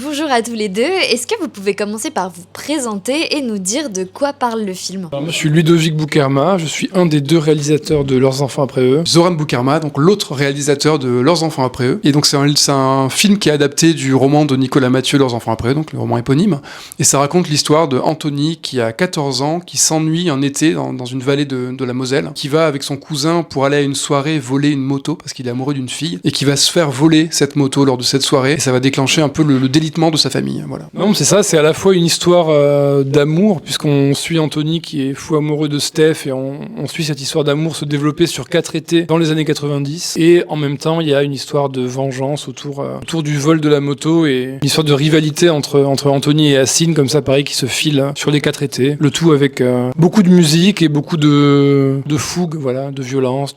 Bonjour à tous les deux, est-ce que vous pouvez commencer par vous présenter et nous dire de quoi parle le film? Alors moi je suis Ludovic Boukerma, je suis un des deux réalisateurs de Leurs enfants après eux. Zoran Boukerma, donc l'autre réalisateur de Leurs enfants après eux. Et donc c'est un film qui est adapté du roman de Nicolas Mathieu, Leurs enfants après eux, donc le roman éponyme. Et ça raconte l'histoire de Anthony qui a 14 ans, qui s'ennuie un été dans une vallée de la Moselle, qui va avec son cousin pour aller à une soirée voler une moto parce qu'il est amoureux d'une fille et qui va se faire voler cette moto lors de cette soirée. Et ça va déclencher un peu le délitement de sa famille. Voilà. Non, c'est ça, c'est à la fois une histoire d'amour, puisqu'on suit Anthony qui est fou amoureux de Steph, et on suit cette histoire d'amour se développer sur 4 étés dans les années 90. Et en même temps, il y a une histoire de vengeance autour du vol de la moto et une histoire de rivalité entre Anthony et Assine, comme ça, pareil, qui se file sur les 4 étés. Le tout avec beaucoup de musique et beaucoup de fougue, voilà, de violence,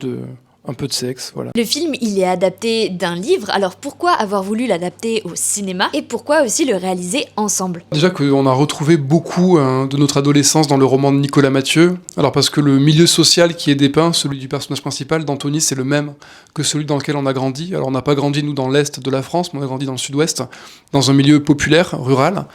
un peu de sexe, voilà. Le film, il est adapté d'un livre, alors pourquoi avoir voulu l'adapter au cinéma et pourquoi aussi le réaliser ensemble? Déjà qu'on a retrouvé beaucoup de notre adolescence dans le roman de Nicolas Mathieu. Alors parce que le milieu social qui est dépeint, celui du personnage principal d'Anthony, c'est le même que celui dans lequel on a grandi. Alors on n'a pas grandi nous dans l'est de la France, mais on a grandi dans le sud-ouest, dans un milieu populaire, rural,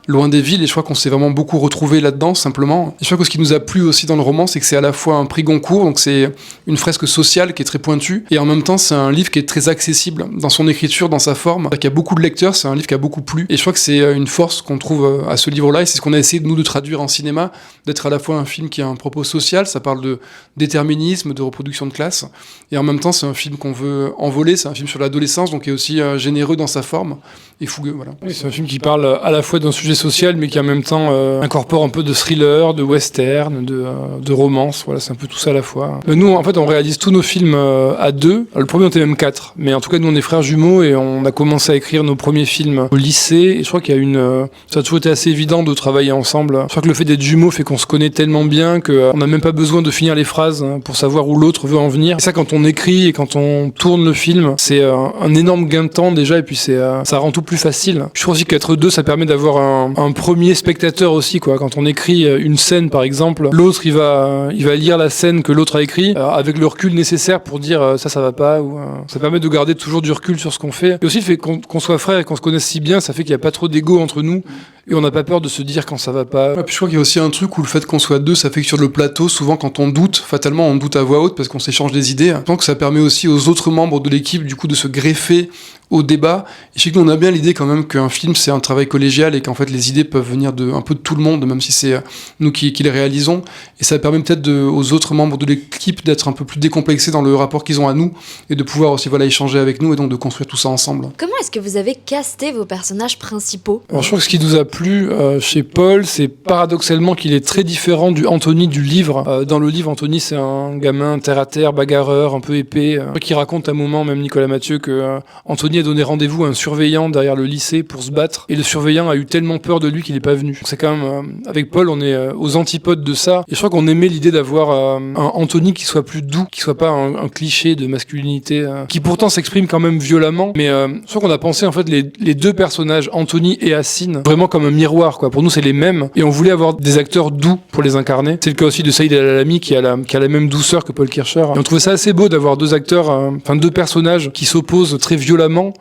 loin des villes, et je crois qu'on s'est vraiment beaucoup retrouvé là-dedans, simplement. Et je crois que ce qui nous a plu aussi dans le roman, c'est que c'est à la fois un prix Goncourt, donc c'est une fresque sociale qui est très pointue, et en même temps c'est un livre qui est très accessible dans son écriture, dans sa forme. Il y a beaucoup de lecteurs, c'est un livre qui a beaucoup plu, et je crois que c'est une force qu'on trouve à ce livre-là, et c'est ce qu'on a essayé nous de traduire en cinéma, d'être à la fois un film qui a un propos social, ça parle de déterminisme, de reproduction de classe, et en même temps c'est un film qu'on veut envoler, c'est un film sur l'adolescence, donc qui est aussi généreux dans sa forme, et fougueux, voilà. Oui, c'est un film qui parle à la fois d'un sujet social, mais qui en même temps incorpore un peu de thriller, de western, de romance, voilà, c'est un peu tout ça à la fois. Nous, en fait, on réalise tous nos films à deux. Le premier, on était même 4, mais en tout cas, nous, on est frères jumeaux et on a commencé à écrire nos premiers films au lycée, et je crois qu'il y a ça a toujours été assez évident de travailler ensemble. Je crois que le fait d'être jumeaux fait qu'on se connaît tellement bien qu'on n'a même pas besoin de finir les phrases pour savoir où l'autre veut en venir. Et ça, quand on écrit et quand on tourne le film, c'est un énorme gain de temps déjà, et puis ça rend tout plus facile. Je trouve aussi qu'être deux, ça permet d'avoir un premier spectateur aussi, quoi. Quand on écrit une scène, par exemple, l'autre, il va lire la scène que l'autre a écrit avec le recul nécessaire pour dire ça va pas, ou ça permet de garder toujours du recul sur ce qu'on fait. Et aussi le fait qu'on soit frères et qu'on se connaisse si bien, ça fait qu'il n'y a pas trop d'ego entre nous et on n'a pas peur de se dire quand ça va pas. Ouais, puis je crois qu'il y a aussi un truc où le fait qu'on soit deux, ça fait que sur le plateau, souvent quand on doute, fatalement on doute à voix haute parce qu'on s'échange des idées. Je pense que ça permet aussi aux autres membres de l'équipe du coup de se greffer au débat. Et je sais que nous on a bien l'idée quand même qu'un film c'est un travail collégial et qu'en fait les idées peuvent venir un peu de tout le monde, même si c'est nous qui les réalisons. Et ça permet peut-être aux autres membres de l'équipe d'être un peu plus décomplexés dans le rapport qu'ils ont à nous et de pouvoir aussi échanger avec nous et donc de construire tout ça ensemble. Comment est-ce que vous avez casté vos personnages principaux? Alors je crois que ce qui nous a plu chez Paul, c'est paradoxalement qu'il est très différent du Anthony du livre. Dans le livre, Anthony c'est un gamin terre à terre, bagarreur, un peu épais, qui raconte à un moment, même Nicolas Mathieu, que Anthony a donné rendez-vous à un surveillant derrière le lycée pour se battre, et le surveillant a eu tellement peur de lui qu'il n'est pas venu. Donc c'est quand même, avec Paul, on est aux antipodes de ça, et je crois qu'on aimait l'idée d'avoir un Anthony qui soit plus doux, qui soit pas un cliché de masculinité, qui pourtant s'exprime quand même violemment, mais je crois qu'on a pensé en fait les deux personnages, Anthony et Assine, vraiment comme un miroir, quoi. Pour nous c'est les mêmes, et on voulait avoir des acteurs doux pour les incarner. C'est le cas aussi de Saïd El Alami qui a la même douceur que Paul Kircher, et on trouvait ça assez beau d'avoir deux acteurs, deux personnages qui s'opposent très violemment,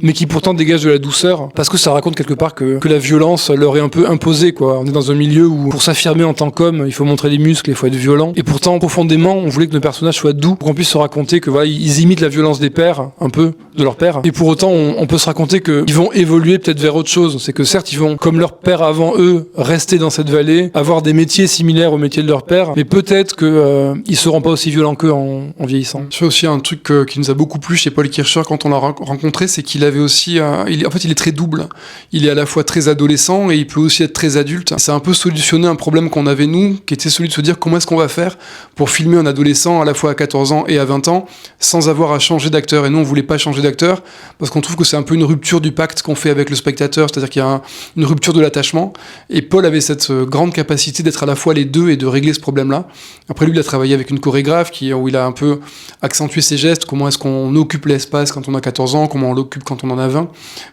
mais qui pourtant dégagent de la douceur, parce que ça raconte quelque part que la violence leur est un peu imposée, quoi. On est dans un milieu où, pour s'affirmer en tant qu'homme, il faut montrer les muscles, il faut être violent, et pourtant, profondément, on voulait que nos personnages soient doux, pour qu'on puisse se raconter que voilà, ils imitent la violence des pères, un peu, de leur père, et pour autant, on peut se raconter qu'ils vont évoluer peut-être vers autre chose. C'est que certes, ils vont, comme leur père avant eux, rester dans cette vallée, avoir des métiers similaires aux métiers de leur père, mais peut-être qu'ils seront pas aussi violents qu'eux en vieillissant. Je fais aussi un truc qui nous a beaucoup plu chez Paul Kircher quand on l'a rencontré, c'est qu'il avait aussi, il est très double. Il est à la fois très adolescent et il peut aussi être très adulte. C'est un peu solutionner un problème qu'on avait nous, qui était celui de se dire comment est-ce qu'on va faire pour filmer un adolescent à la fois à 14 ans et à 20 ans sans avoir à changer d'acteur. Et nous, on voulait pas changer d'acteur parce qu'on trouve que c'est un peu une rupture du pacte qu'on fait avec le spectateur, c'est-à-dire qu'il y a une rupture de l'attachement. Et Paul avait cette grande capacité d'être à la fois les deux et de régler ce problème-là. Après, lui, il a travaillé avec une chorégraphe où il a un peu accentué ses gestes, comment est-ce qu'on occupe l'espace quand on a 14 ans, comment on l'occupe quand on en a 20.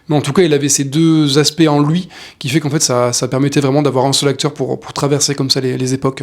Mais en tout cas, il avait ces deux aspects en lui qui fait qu'en fait, ça permettait vraiment d'avoir un seul acteur pour traverser comme ça les époques.